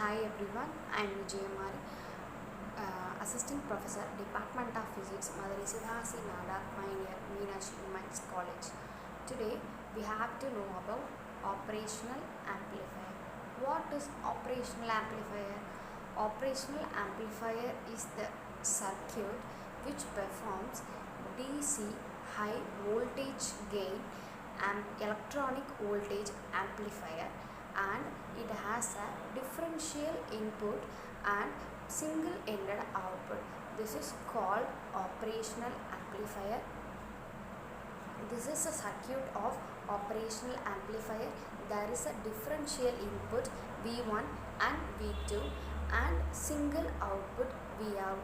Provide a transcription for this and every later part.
Hi everyone, I am Vijayamari, Assistant Professor, Department of Physics, Madhuri Sivasi Nada, Pioneer, Meenakshi Women's College. Today we have to know about operational amplifier. What is operational amplifier? Operational amplifier is the circuit which performs DC high voltage gain and electronic voltage amplifier, and it has a differential input and single ended output. This is called operational amplifier. This is a circuit of operational amplifier. There is a differential input V1 and V2 and single output Vout.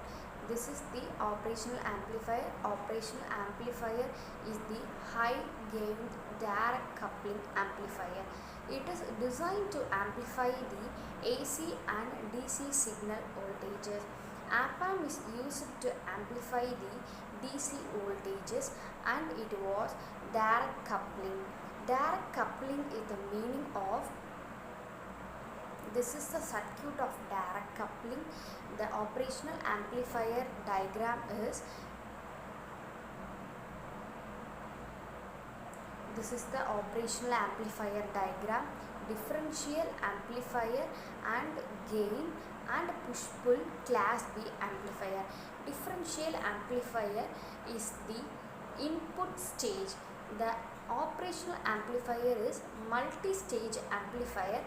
This is the operational amplifier. Operational amplifier is the high gain direct coupling amplifier. It is designed to amplify the AC and DC signal voltages. Op-amp is used to amplify the DC voltages, and it was direct coupling. Direct coupling is the meaning of this is the circuit of direct coupling. The operational amplifier diagram is this is the operational amplifier diagram. Differential amplifier and gain and push-pull class B amplifier. Differential amplifier is the input stage. The operational amplifier is multi-stage amplifier.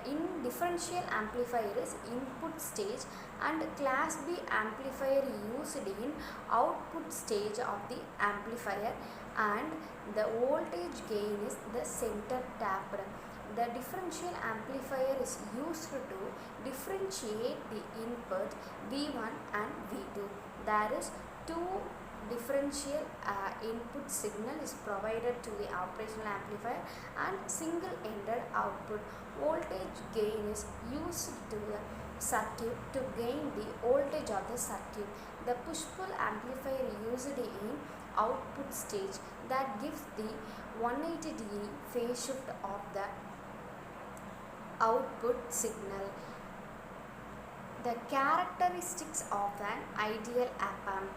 In differential amplifier is input stage, and class B amplifier used in output stage of the amplifier, and the voltage gain is the center tapped. The differential amplifier is used to differentiate the input V1 and V2. There is two differential input signal is provided to the operational amplifier and single ended output. Voltage gain is used to the circuit to gain the voltage of the circuit. The push-pull amplifier used in output stage that gives the 180-degree phase shift of the output signal. The characteristics of an ideal op-amp.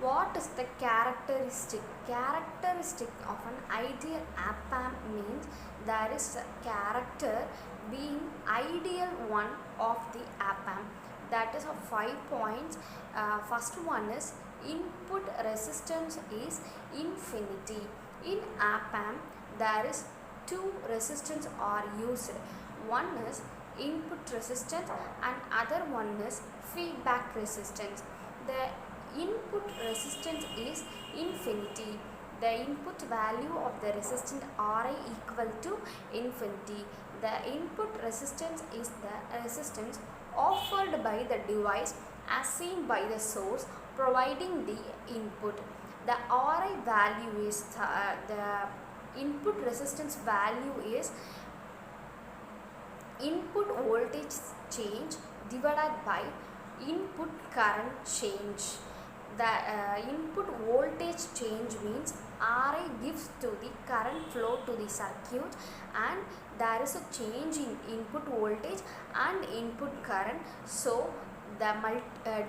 What is the characteristic? Characteristic of an ideal op-amp means there is a character being ideal one of the op-amp. That is of 5 points. First one is input resistance is infinity. In op-amp there is two resistance are used. One is input resistance and other one is feedback resistance. The input resistance is infinity. The input value of the resistance Ri equal to infinity. The input resistance is the resistance offered by the device as seen by the source providing the input. The Ri value is the input resistance value is input voltage change divided by input current change. The input voltage change means Ri gives to the current flow to the circuit, and there is a change in input voltage and input current. So the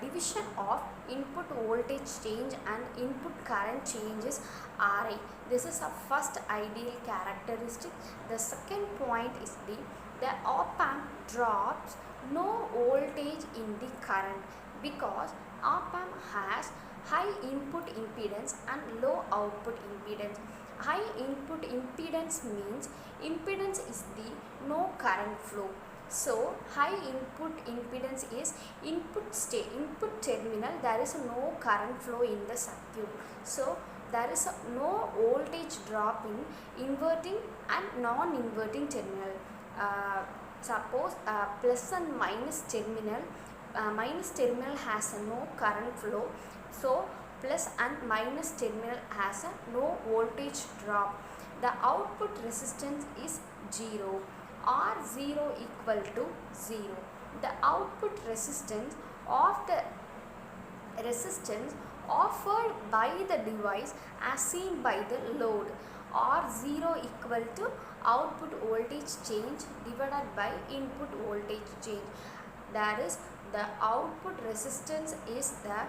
division of input voltage change and input current change is Ri. This is a first ideal characteristic. The second point is the op-amp drops no voltage in the current because op-amp has high input impedance and low output impedance. High input impedance means impedance is the no current flow. So high input impedance is input terminal, there is no current flow in the circuit. So there is no voltage drop in inverting and non-inverting terminal. Suppose plus and minus terminal has a no current flow, so plus and minus terminal has a no voltage drop. The output resistance is 0. R0 equal to 0. The output resistance of the resistance offered by the device as seen by the load. or 0 equal to output voltage change divided by input voltage change. That is, the output resistance is the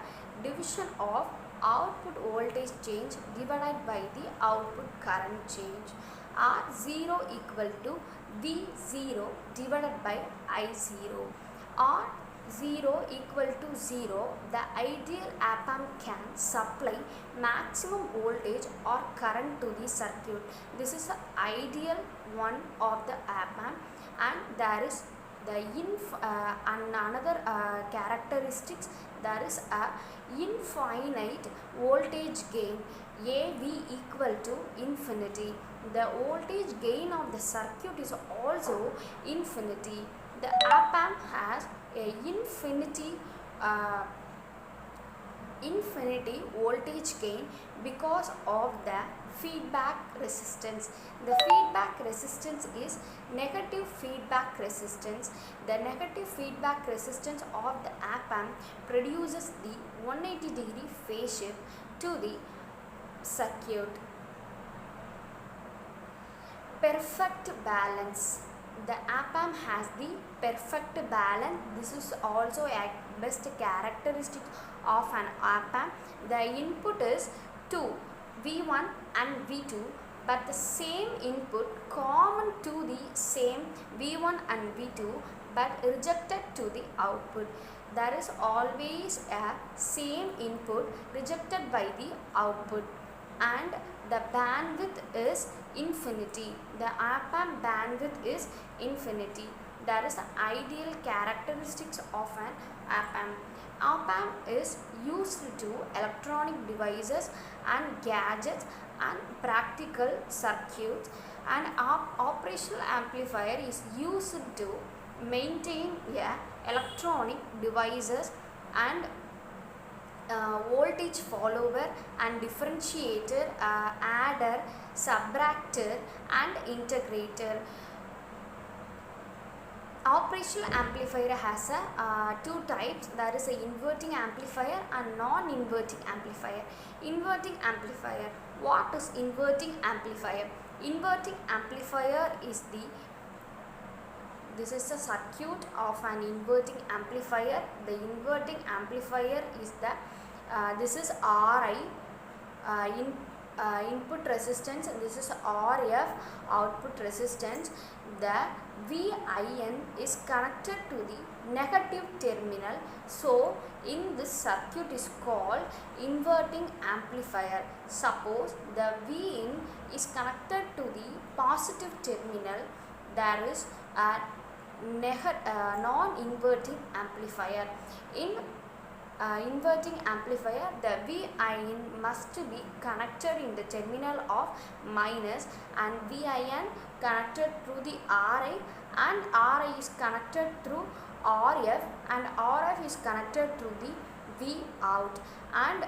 division of output voltage change divided by the output current change, or 0 equal to V0 divided by I0, or 0 equal to 0. The ideal op-amp can supply maximum voltage or current to the circuit. This is the ideal one of the op-amp, and there is the another characteristics. There is a infinite voltage gain, AV equal to infinity. The voltage gain of the circuit is also infinity. The op-amp has a infinity voltage gain because of the feedback resistance. The feedback resistance is negative feedback resistance. The negative feedback resistance of the op-amp produces the 180-degree phase shift to the circuit. Perfect balance. The op-amp has the perfect balance. This is also a best characteristic of an op-amp. The input is 2, V1 and V2, but the same input common to the same V1 and V2 but rejected to the output. There is always a same input rejected by the output, and the bandwidth is infinity. The op-amp bandwidth is infinity. That is the ideal characteristics of an op-amp. Op-amp is used to electronic devices and gadgets and practical circuits, and operational amplifier is used to maintain electronic devices and voltage follower and differentiator, adder, subtractor and integrator. Operational amplifier has two types. There is an inverting amplifier and non-inverting amplifier. Inverting amplifier. What is inverting amplifier? Inverting amplifier is this is the circuit of an inverting amplifier. The inverting amplifier is this is Ri, input resistance, and this is Rf, output resistance. The Vin is connected to the negative terminal, so in this circuit is called inverting amplifier. Suppose the Vin is connected to the positive terminal, there is a non-inverting amplifier. In inverting amplifier, the Vin must be connected in the terminal of minus, and Vin connected through the Ri, and Ri is connected through Rf, and Rf is connected through the V out, and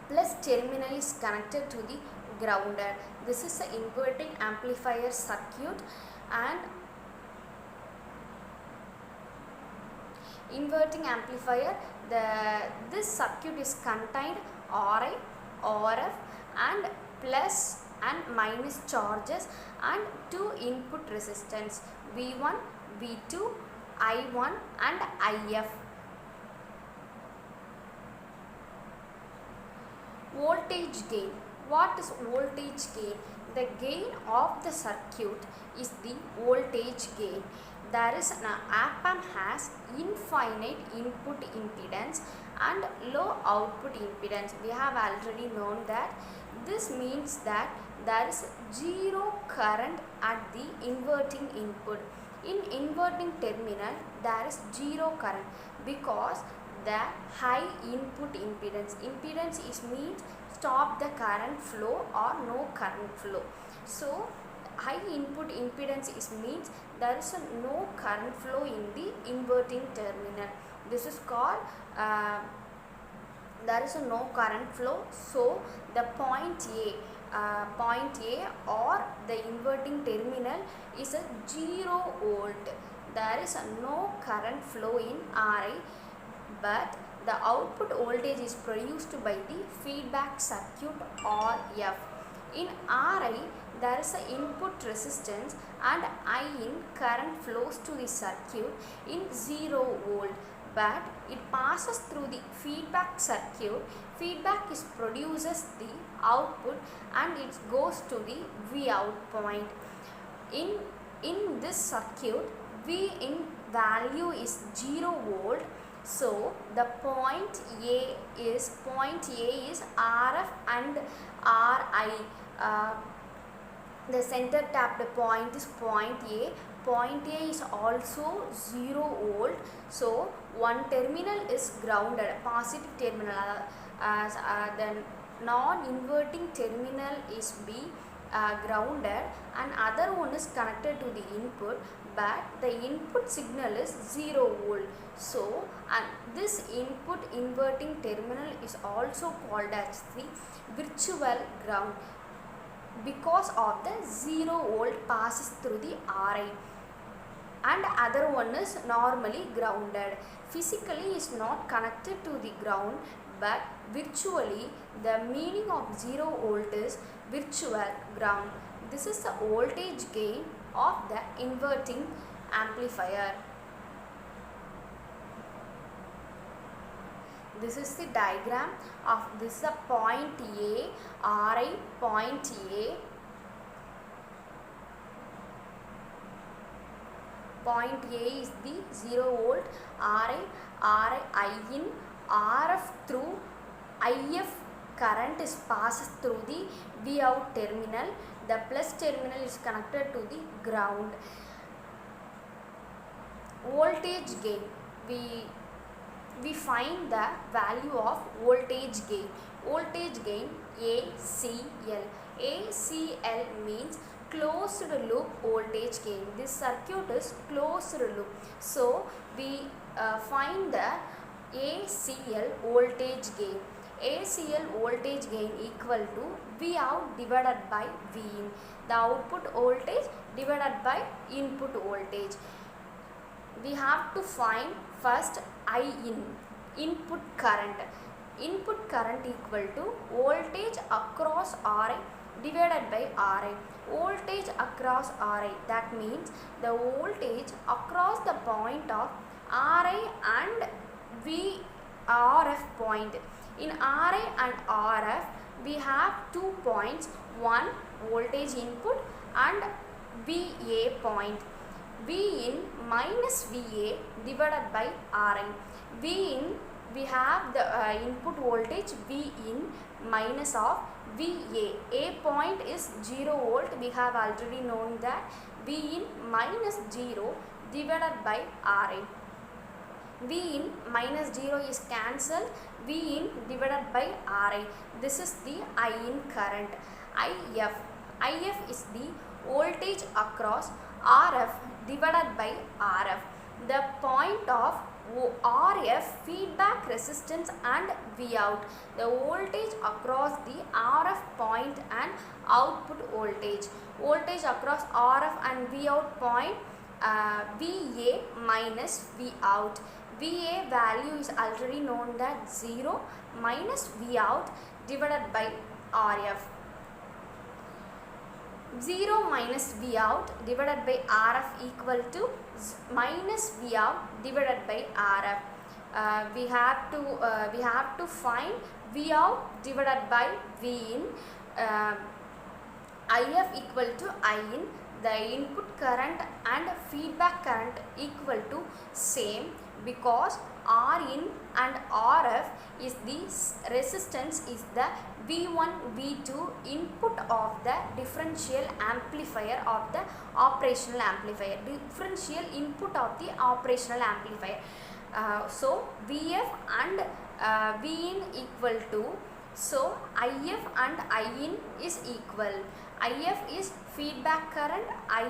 plus terminal is connected to the grounder. This is the inverting amplifier circuit. And inverting amplifier, this circuit is contained Ri, Rf and plus and minus charges and two input resistance V1, V2, I1 and If. Voltage gain. What is voltage gain? The gain of the circuit is the voltage gain. There is an op-amp has infinite input impedance and low output impedance. We have already known that. This means that there is zero current at the inverting input. In inverting terminal, there is zero current because the high input impedance. Impedance is means stop the current flow or no current flow. So high input impedance is means there is no current flow in the inverting terminal. This is called there is no current flow. So the point A or the inverting terminal is a 0 volt. There is no current flow in Ri, but the output voltage is produced by the feedback circuit or F. In Ri, there is an input resistance and I in current flows to the circuit in 0 volt, but it passes through the feedback circuit. Feedback is produces the output and it goes to the Vout point. In this circuit, V in value is 0 volt. So the point A is RF and RI. The center tapped point is point A. Point A is also 0 volt. So one terminal is grounded, positive terminal. The non-inverting terminal is B, grounded, and other one is connected to the input, but the input signal is 0 volt. So and this input inverting terminal is also called as the virtual ground because of the 0 volt passes through the Ri, and other one is normally grounded. Physically is not connected to the ground, but virtually the meaning of 0 volt is virtual ground. This is the voltage gain of the inverting amplifier. This is the diagram of this is a point A, Ri point A. Point A is the 0 volt, Ri I in, RF through IF current is passes through the Vout terminal. The plus terminal is connected to the ground. Voltage gain, we find the value of voltage gain. Voltage gain ACL. ACL means closed loop voltage gain. This circuit is closed loop. So we find the ACL voltage gain. ACL voltage gain equal to Vout divided by Vin. The output voltage divided by input voltage. We have to find first I in, input current. Input current equal to voltage across Ri divided by Ri. Voltage across Ri, that means the voltage across the point of Ri and VRF point. In Ri and RF, we have 2 points, one voltage input and VA point. V in minus VA divided by Ri. V in, we have the input voltage V in minus of VA. A point is 0 volt. We have already known that. V in minus 0 divided by Ri. V in minus 0 is cancelled. V in divided by Ri. This is the I in current. IF is the voltage across RF divided by RF. The point of RF feedback resistance and Vout. The voltage across the RF point and output voltage. Voltage across RF and Vout point, VA minus Vout. VA value is already known that 0 minus Vout divided by RF. 0 minus Vout divided by RF equal to minus Vout divided by RF. We have to find Vout divided by Vin. IF equal to I in. The input current and feedback current equal to same because Rin and RF is the resistance is the V1 V2 input of the differential amplifier of the operational amplifier. Differential input of the operational amplifier. So VF and Vin equal to, so IF and In is equal. IF is feedback current,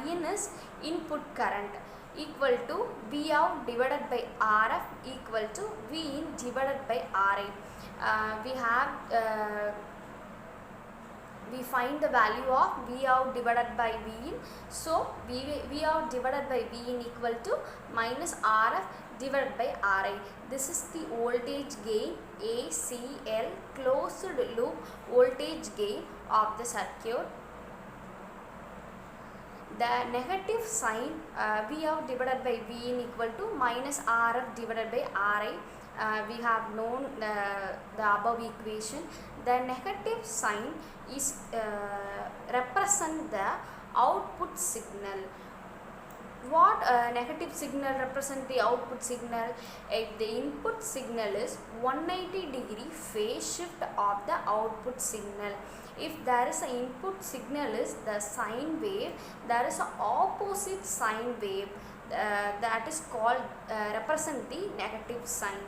In is input current, equal to Vout divided by RF equal to Vin divided by Ri. We find the value of Vout divided by Vin. So Vout divided by Vin equal to minus RF divided by Ri. This is the voltage gain ACL, closed loop voltage gain of the circuit. The negative sign V out divided by V in equal to minus RF divided by RI. We have known the above equation. The negative sign is represent the output signal. What negative signal represent the output signal? If the input signal is 180-degree phase shift of the output signal. If there is an input signal is the sine wave, there is an opposite sine wave that is called represent the negative sign.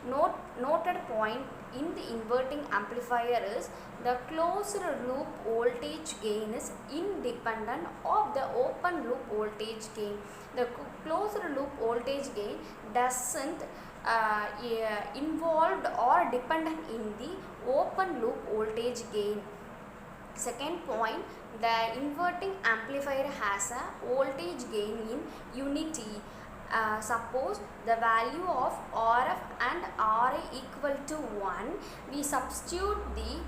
Noted point in the inverting amplifier is the closed loop voltage gain is independent of the open loop voltage gain. The closed loop voltage gain doesn't involved or dependent in the open loop voltage gain. Second point, the inverting amplifier has a voltage gain in unity. Suppose the value of RF and RA equal to 1, we substitute the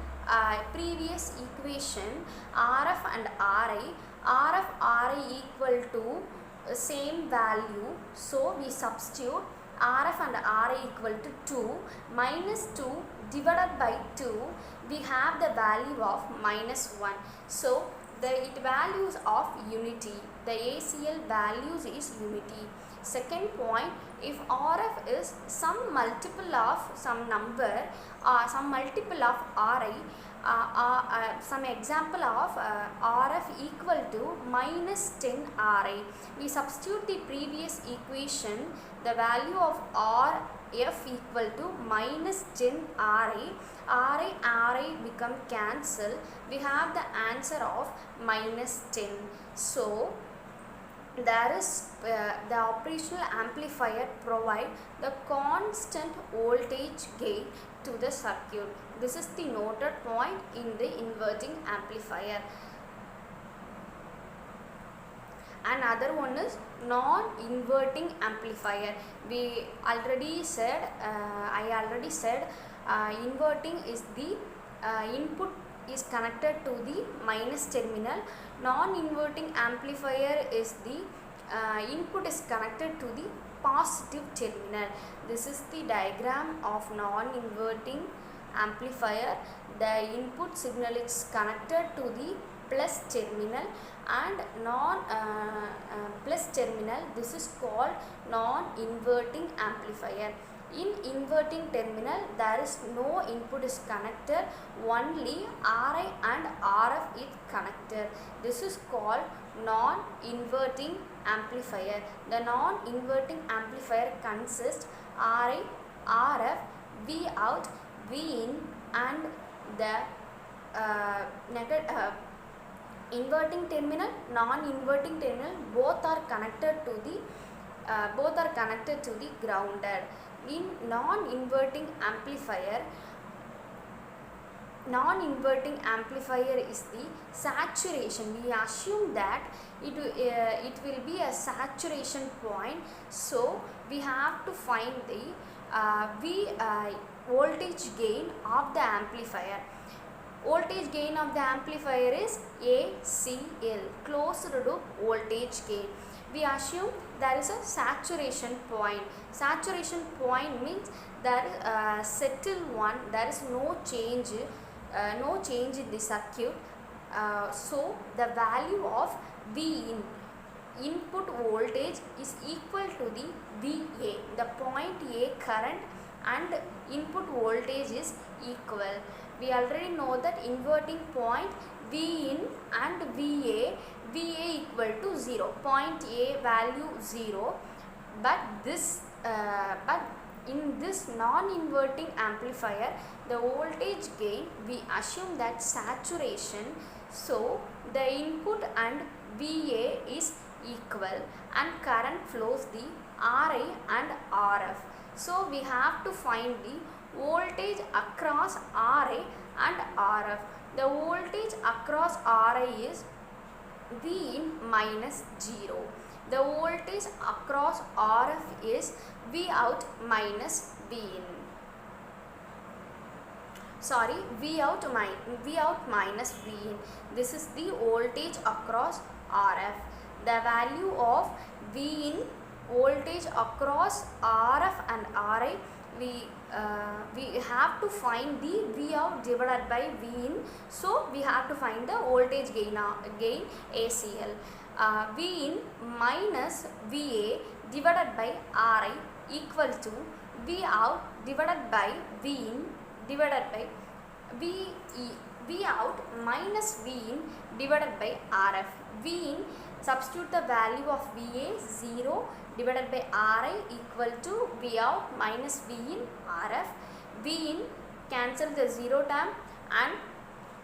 previous equation RF and RF RA equal to same value, so we substitute RF and RA equal to 2 minus 2 divided by 2, we have the value of minus 1. So the values of unity, the ACL values is unity. Second point, if RF is some multiple of some number or some multiple of RI, some example of RF equal to minus 10 RI, we substitute the previous equation, the value of RF equal to minus 10 RI become cancel, we have the answer of minus 10. So there is the operational amplifier provide the constant voltage gain to the circuit. This is the noted point in the inverting amplifier. Another one is non-inverting amplifier. We already said, inverting is the input is connected to the minus terminal. Non-inverting amplifier is the input is connected to the positive terminal. This is the diagram of non-inverting amplifier. The input signal is connected to the plus terminal and plus terminal. This is called non-inverting amplifier. In inverting terminal, there is no input is connected, only RI and RF is connected. This is called non-inverting amplifier. The non-inverting amplifier consists RI, RF, V out, V in, and the inverting terminal, non-inverting terminal, both are connected to the grounded. In non-inverting amplifier is the saturation. We assume that it will be a saturation point, so we have to find the voltage gain of the amplifier. Voltage gain of the amplifier is ACL, closed loop voltage gain. We assume there is a saturation point. Saturation point means there is settle one, there is no change in the circuit. So the value of V in, input voltage, is equal to the VA. The point A current and input voltage is equal. We already know that inverting point V in and VA equal to 0. Point A value 0. But in this non-inverting amplifier, the voltage gain, we assume that saturation. So the input and VA is equal and current flows the RI and RF. So we have to find the voltage across RI and RF. The voltage across RI is V in minus 0. The voltage across RF is V out minus V in. V out minus V in. This is the voltage across RF. The value of V in voltage across RF and RI, we have to find the V out divided by V in. So we have to find the voltage gain ACL. V in minus VA divided by RI equal to V out divided by V in divided by V out minus V in divided by RF. V in, substitute the value of VA 0 divided by RI equal to V out minus V in RF. V in cancel the 0 term and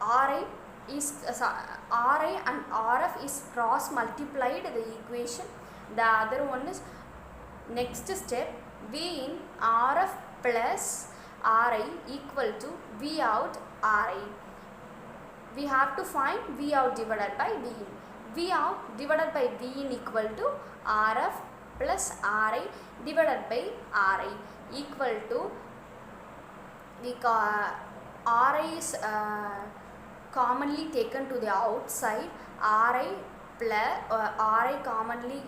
RI and RF is cross multiplied the equation. The other one is next step, V in RF plus RI equal to V out RI. We have to find V out divided by V in. V out divided by V in equal to RF plus RI divided by RI equal to, RI is commonly taken to the outside, RI plus RI commonly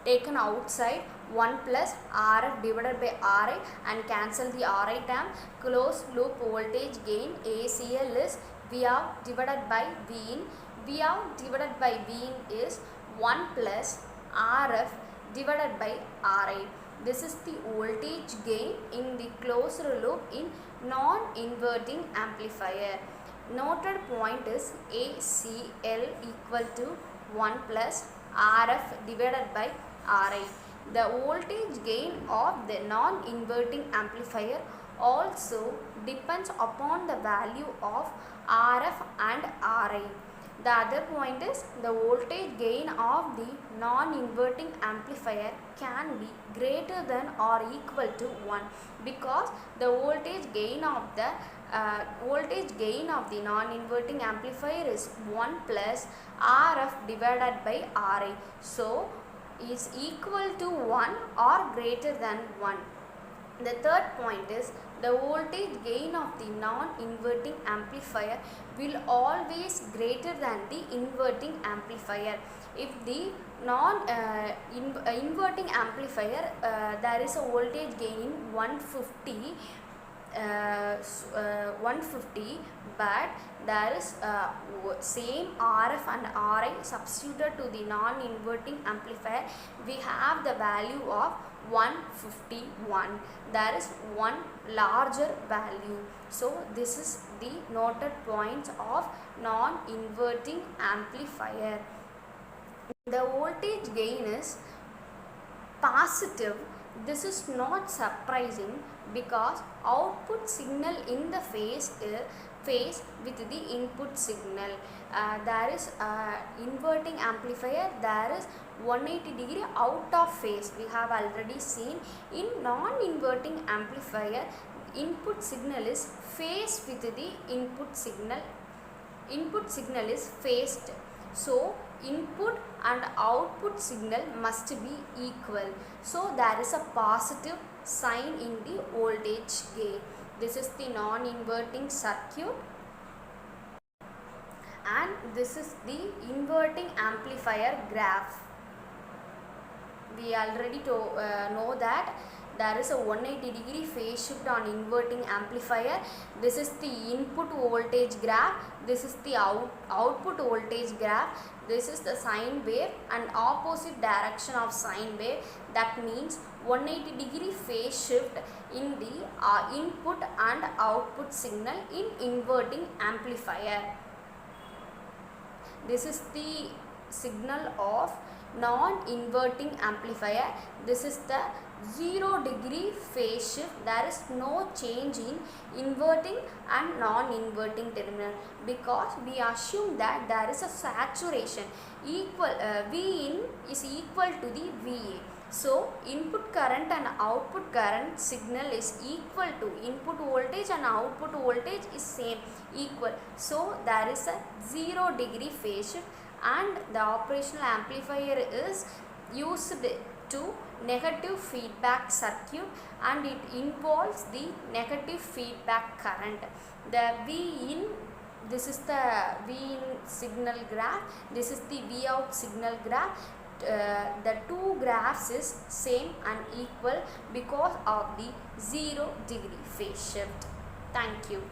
taken outside, 1 plus RF divided by RI and cancel the RI term. Closed loop voltage gain ACL is V out divided by V in. V out divided by V in is 1 plus RF divided by RI. This is the voltage gain in the closed loop in non-inverting amplifier. Noted point is ACL equal to 1 plus RF divided by RI. The voltage gain of the non-inverting amplifier also depends upon the value of RF and RI. The other point is the voltage gain of the non-inverting amplifier can be greater than or equal to 1 because the voltage gain of the non-inverting amplifier is 1 plus RF divided by RI. So is equal to 1 or greater than 1. The third point is the voltage gain of the non-inverting amplifier will always greater than the inverting amplifier. If the inverting amplifier there is a voltage gain 150 but there is same RF and RI substituted to the non-inverting amplifier, we have the value of 151. There is one larger value. So this is the noted points of non-inverting amplifier. The voltage gain is positive. This is not surprising because output signal in the phase with the input signal. There is inverting amplifier, there is 180 degree out of phase. We have already seen in non-inverting amplifier, input signal is phased with the input signal. Input signal is phased. So input and output signal must be equal. So there is a positive sign in the voltage gain. This is the non-inverting circuit and this is the inverting amplifier graph. We already know that there is a 180 degree phase shift on inverting amplifier. This is the input voltage graph, this is the output voltage graph, this is the sine wave and opposite direction of sine wave. That means 180 degree phase shift in the input and output signal in inverting amplifier. This is the signal of non-inverting amplifier. This is the 0 degree phase shift. There is no change in inverting and non-inverting terminal because we assume that there is a saturation. V in is equal to the VA. So input current and output current signal is equal to input voltage and output voltage is same equal. So there is a 0 degree phase shift and the operational amplifier is used to negative feedback circuit and it involves the negative feedback current. The V in, this is the V in signal graph, this is the V out signal graph. The two graphs is same and equal because of the 0 degree phase shift. Thank you.